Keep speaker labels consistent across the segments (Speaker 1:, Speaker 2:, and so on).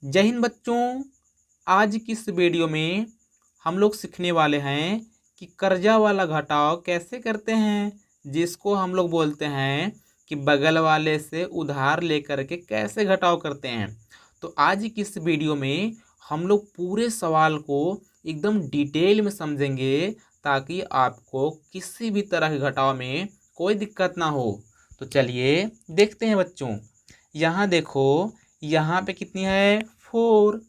Speaker 1: जय हिंद बच्चों। आज की इस वीडियो में हम लोग सीखने वाले हैं कि कर्जा वाला घटाव कैसे करते हैं, जिसको हम लोग बोलते हैं कि बगल वाले से उधार लेकर के कैसे घटाव करते हैं। तो आज की इस वीडियो में हम लोग पूरे सवाल को एकदम डिटेल में समझेंगे ताकि आपको किसी भी तरह के घटाव में कोई दिक्कत ना हो। तो चलिए देखते हैं बच्चों। यहाँ देखो, यहाँ पे कितनी है 4।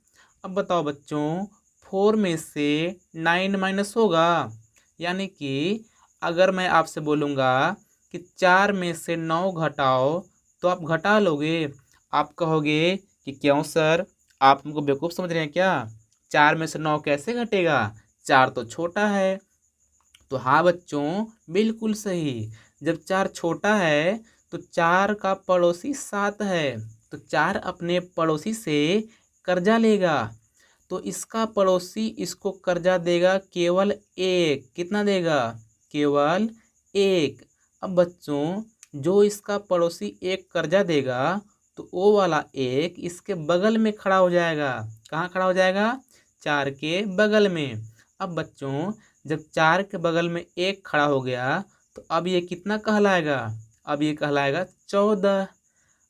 Speaker 1: अब बताओ बच्चों, 4 में से 9 माइनस होगा, यानी कि अगर मैं आपसे बोलूँगा कि 4 में से 9 घटाओ तो आप घटा लोगे। आप कहोगे कि क्यों सर, आप हमको बेवकूफ़ समझ रहे हैं क्या? 4 में से 9 कैसे घटेगा, 4 तो छोटा है। तो हाँ बच्चों, बिल्कुल सही। जब 4 छोटा है तो 4 का पड़ोसी 7 है, तो 4 अपने पड़ोसी से कर्जा लेगा, तो इसका पड़ोसी इसको कर्जा देगा केवल एक। कितना देगा? केवल एक। अब बच्चों, जो इसका पड़ोसी एक कर्जा देगा तो वो वाला एक इसके बगल में खड़ा हो जाएगा। कहाँ खड़ा हो जाएगा? 4 के बगल में। अब बच्चों, जब 4 के बगल में एक खड़ा हो गया तो अब ये कितना कहलाएगा? अब ये कहलाएगा 14।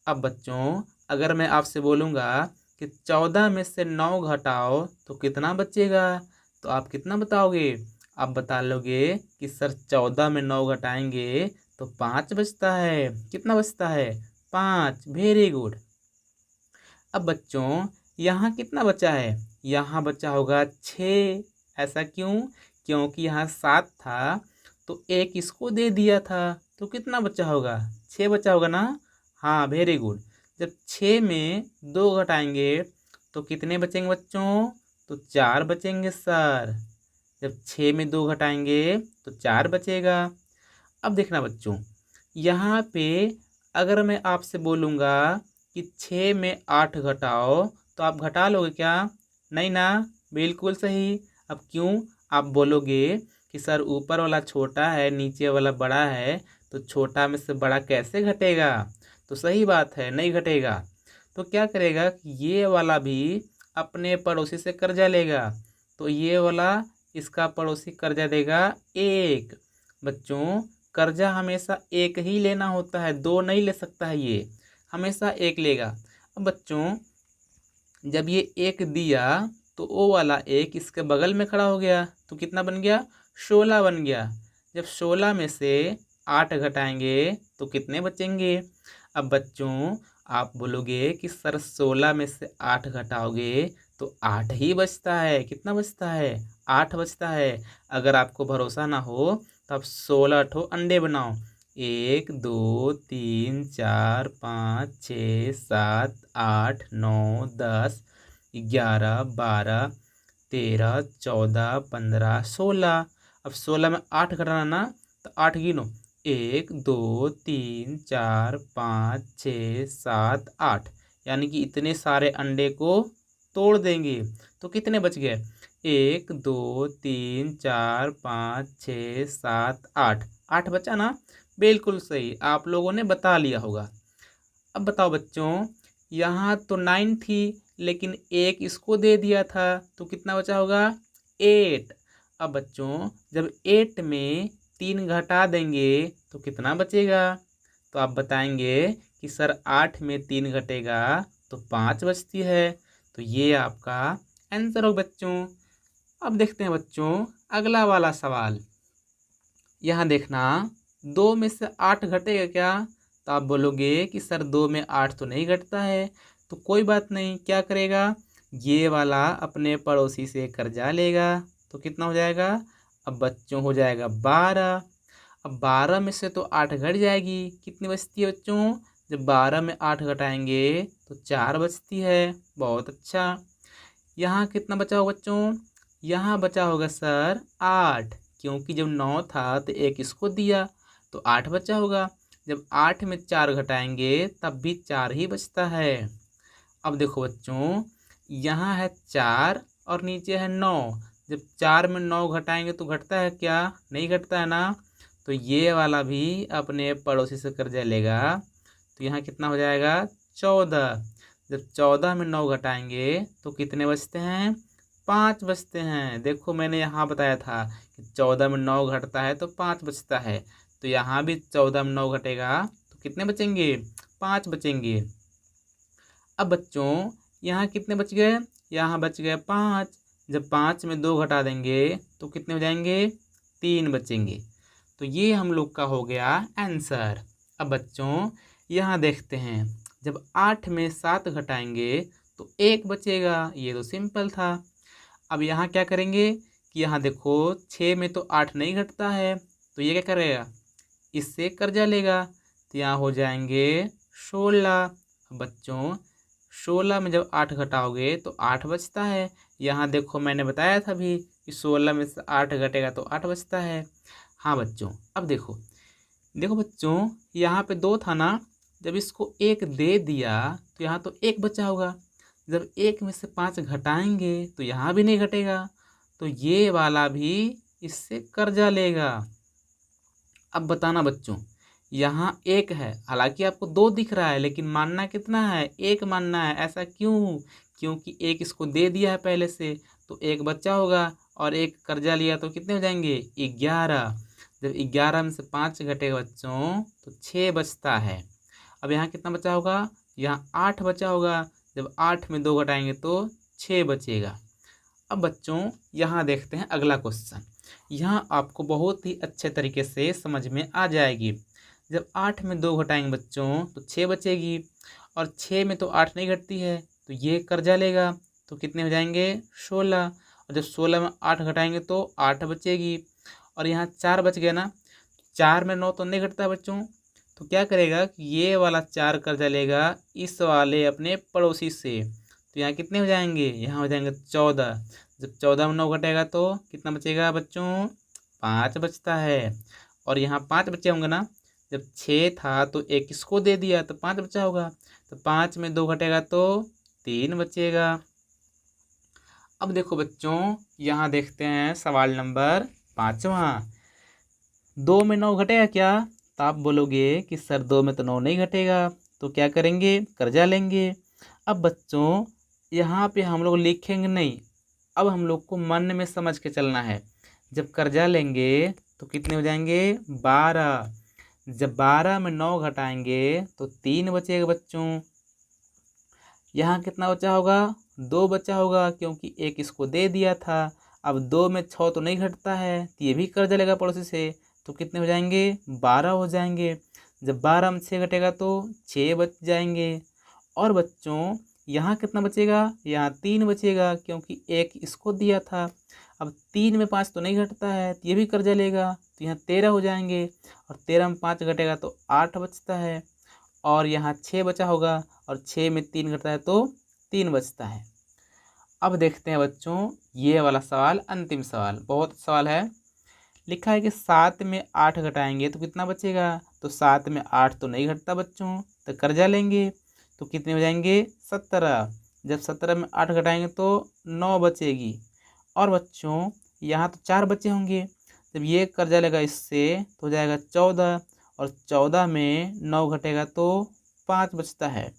Speaker 1: अब बच्चों, अगर मैं आपसे बोलूँगा कि 14 में से 9 घटाओ तो कितना बचेगा, तो आप कितना बताओगे? आप बता लोगे कि सर 14 में 9 घटाएंगे तो 5 बचता है। कितना बचता है? 5। Very good. अब बच्चों, यहाँ कितना बचा है? यहाँ बचा होगा 6। ऐसा क्यों? क्योंकि यहाँ 7 था तो एक इसको दे दिया था, तो कितना बचा होगा? 6 बचा होगा ना। हाँ, वेरी गुड। जब 6 में 2 घटाएंगे तो कितने बचेंगे बच्चों? तो 4 बचेंगे सर। जब 6 में 2 घटाएंगे तो 4 बचेगा। अब देखना बच्चों, यहाँ पे अगर मैं आपसे बोलूँगा कि 6 में 8 घटाओ तो आप घटा लोगे क्या? नहीं ना। बिल्कुल सही। अब क्यों? आप बोलोगे कि सर ऊपर वाला छोटा है, नीचे वाला बड़ा है, तो छोटा में से बड़ा कैसे घटेगा? तो सही बात है, नहीं घटेगा। तो क्या करेगा कि ये वाला भी अपने पड़ोसी से कर्जा लेगा, तो ये वाला इसका पड़ोसी कर्जा देगा 1। बच्चों, कर्जा हमेशा एक ही लेना होता है, 2 नहीं ले सकता है, ये हमेशा एक लेगा। अब बच्चों, जब ये एक दिया तो वो वाला एक इसके बगल में खड़ा हो गया, तो कितना बन गया? 16 बन गया। जब 16 में से 8 घटाएंगे तो कितने बचेंगे? अब बच्चों, आप बोलोगे कि सर 16 में से 8 घटाओगे तो 8 ही बचता है। कितना बचता है? 8 बचता है। अगर आपको भरोसा ना हो तो आप 16 ठो अंडे बनाओ। 1 2 3 4 5 6 7 8 9 10 11 12 13 14 15 16। अब 16 में 8 घटाना ना, तो 8 गिनो। 1 2 3 4 5 6 7 8, यानी कि इतने सारे अंडे को तोड़ देंगे तो कितने बच गए? 1 2 3 4 5 6 7 8। 8 बचा ना। बिल्कुल सही, आप लोगों ने बता लिया होगा। अब बताओ बच्चों, यहाँ तो 9 थी लेकिन एक इसको दे दिया था, तो कितना बचा होगा? 8। अब बच्चों, जब 8 में 3 घटा देंगे तो कितना बचेगा? तो आप बताएंगे कि सर 8 में 3 घटेगा तो 5 बचती है। तो ये आपका आंसर हो बच्चों। अब देखते हैं बच्चों अगला वाला सवाल। यहाँ देखना, 2 में से 8 घटेगा क्या? तो आप बोलोगे कि सर 2 में 8 तो नहीं घटता है। तो कोई बात नहीं, क्या करेगा? ये वाला अपने पड़ोसी से कर्जा लेगा, तो कितना हो जाएगा? अब बच्चों हो जाएगा 12। अब 12 में से तो 8 घट जाएगी, कितनी बचती है बच्चों? जब 12 में 8 घटाएंगे तो 4 बचती है। बहुत अच्छा। यहाँ कितना बचा होगा बच्चों? यहाँ बचा होगा सर 8, क्योंकि जब 9 था तो एक इसको दिया तो 8 बचा होगा। जब 8 में 4 घटाएंगे तब भी 4 ही बचता है। अब देखो बच्चों, यहाँ है 4 और नीचे है 9। जब 4 में 9 घटाएंगे तो घटता है क्या? नहीं घटता है ना। तो ये वाला भी अपने पड़ोसी से कर्जा लेगा, तो यहाँ कितना हो जाएगा? 14। जब 14 में 9 घटाएंगे तो कितने बचते हैं? 5 बचते हैं। देखो मैंने यहाँ बताया था कि 14 में 9 घटता है तो 5 बचता है, तो यहाँ भी 14 में 9 घटेगा तो कितने बचेंगे? 5 बचेंगे। अब बच्चों यहाँ कितने बच गए? यहाँ बच गए 5। जब 5 में 2 घटा देंगे तो कितने हो जाएंगे? 3 बचेंगे। तो ये हम लोग का हो गया आंसर। अब बच्चों यहाँ देखते हैं, जब 8 में 7 घटाएंगे तो 1 बचेगा। ये तो सिंपल था। अब यहाँ क्या करेंगे कि यहाँ देखो 6 में तो 8 नहीं घटता है, तो ये क्या करेगा? इससे कर्जा लेगा, तो यहाँ हो जाएंगे 16। बच्चों 16 में जब 8 घटाओगे तो 8 बचता है। यहाँ देखो मैंने बताया था भी कि 16 में से 8 घटेगा तो 8 बचता है। हाँ बच्चों, अब देखो देखो बच्चों यहाँ पे 2 था ना, जब इसको 1 दे दिया तो यहाँ तो 1 बचा होगा। जब 1 में से 5 घटाएंगे तो यहाँ भी नहीं घटेगा, तो ये वाला भी इससे कर्जा लेगा। अब बताना बच्चों, यहाँ 1 है, हालांकि आपको 2 दिख रहा है, लेकिन मानना कितना है? 1 मानना है। ऐसा क्यों? क्योंकि 1 इसको दे दिया है पहले से, तो 1 बच्चा होगा, और 1 कर्जा लिया तो कितने हो जाएंगे? 11। जब 11 में से 5 घटेगा बच्चों तो 6 बचता है। अब यहाँ कितना बचा होगा? यहाँ 8 बचा होगा। जब 8 में 2 घटाएंगे तो 6 बचेगा। अब बच्चों यहाँ देखते हैं अगला क्वेश्चन। यहाँ आपको बहुत ही अच्छे तरीके से समझ में आ जाएगी। जब 8 में 2 घटाएंगे बच्चों तो 6 बचेगी, और 6 में तो 8 नहीं घटती है, तो ये कर्जा लेगा, तो कितने हो जाएंगे? 16। और जब 16 में 8 घटाएंगे तो 8 बचेगी, और यहाँ 4 बच गया ना। 4 में 9 तो नहीं घटता बच्चों, तो क्या करेगा कि ये वाला 4 कर्जा लेगा इस वाले अपने पड़ोसी से, तो यहाँ कितने हो जाएंगे? यहाँ हो जाएंगे 14। जब 14 में 9 घटेगा तो कितना बचेगा बच्चों? 5 बचता है। और यहाँ 5 बचे होंगे ना, जब 6 था तो 1 इसको दे दिया तो 5 बचा होगा, तो 5 में 2 घटेगा तो 3 बचेगा। अब देखो बच्चों यहाँ देखते हैं सवाल नंबर 5वां। 2 में 9 घटेगा क्या? तो आप बोलोगे कि सर 2 में तो 9 नहीं घटेगा, तो क्या करेंगे? कर्जा लेंगे। अब बच्चों यहाँ पे हम लोग लिखेंगे नहीं, अब हम लोग को मन में समझ के चलना है। जब कर्जा लेंगे तो कितने हो जाएंगे? 12। जब 12 में 9 घटाएंगे तो 3 बचेगा बच्चों। यहाँ कितना बचा होगा? 2 बचा होगा, क्योंकि 1 इसको दे दिया था। अब 2 में 6 तो नहीं घटता है, तो ये भी कर्जा लेगा पड़ोसी से, तो कितने हो जाएंगे? 12 हो जाएंगे। जब 12 में 6 घटेगा तो 6 बच जाएंगे। और बच्चों यहाँ कितना बचेगा? यहाँ 3 बचेगा, क्योंकि 1 इसको दिया था। अब 3 में 5 तो नहीं घटता है, तो ये भी कर्जा लेगा, तो यहाँ 13 हो जाएंगे। और 13 में 5 घटेगा तो 8 बचता है, और यहाँ 6 बचा होगा, और 6 में 3 घटता है तो 3 बचता है। अब देखते हैं बच्चों ये वाला सवाल, अंतिम सवाल, बहुत सवाल है। लिखा है कि 7 में 8 घटाएंगे तो कितना बचेगा? तो 7 में 8 तो नहीं घटता बच्चों, तो कर्जा लेंगे, तो कितने हो जाएंगे? 17। जब 17 में 8 घटाएंगे तो 9 बचेगी। और बच्चों यहाँ तो 4 बचे होंगे, जब ये कर्जा लेगा इससे तो हो जाएगा 14, और 14 में 9 घटेगा तो 5 बचता है।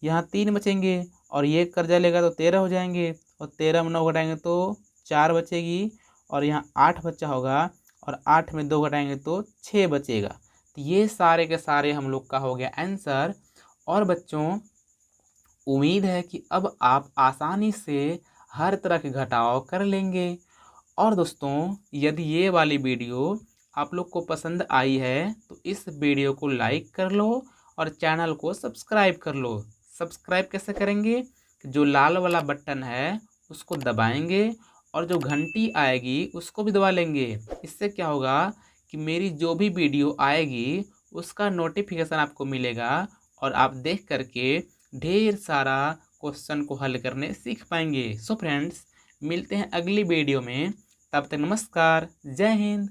Speaker 1: यहाँ 3 बचेंगे, और ये कर्जा लेगा तो 13 हो जाएंगे, और 13 में 9 घटाएंगे तो 4 बचेगी, और यहाँ 8 बचा होगा, और 8 में 2 घटाएंगे तो 6 बचेगा। तो ये सारे के सारे हम लोग का हो गया आंसर। और बच्चों उम्मीद है कि अब आप आसानी से हर तरह के घटाव कर लेंगे। और दोस्तों यदि ये वाली वीडियो आप लोग को पसंद आई है तो इस वीडियो को लाइक कर लो और चैनल को सब्सक्राइब कर लो। सब्सक्राइब कैसे करेंगे? जो लाल वाला बटन है उसको दबाएंगे, और जो घंटी आएगी उसको भी दबा लेंगे। इससे क्या होगा कि मेरी जो भी वीडियो आएगी उसका नोटिफिकेशन आपको मिलेगा, और आप देख करके ढेर सारा क्वेश्चन को हल करने सीख पाएंगे। सो फ्रेंड्स मिलते हैं अगली वीडियो में, तब तक नमस्कार, जय हिंद।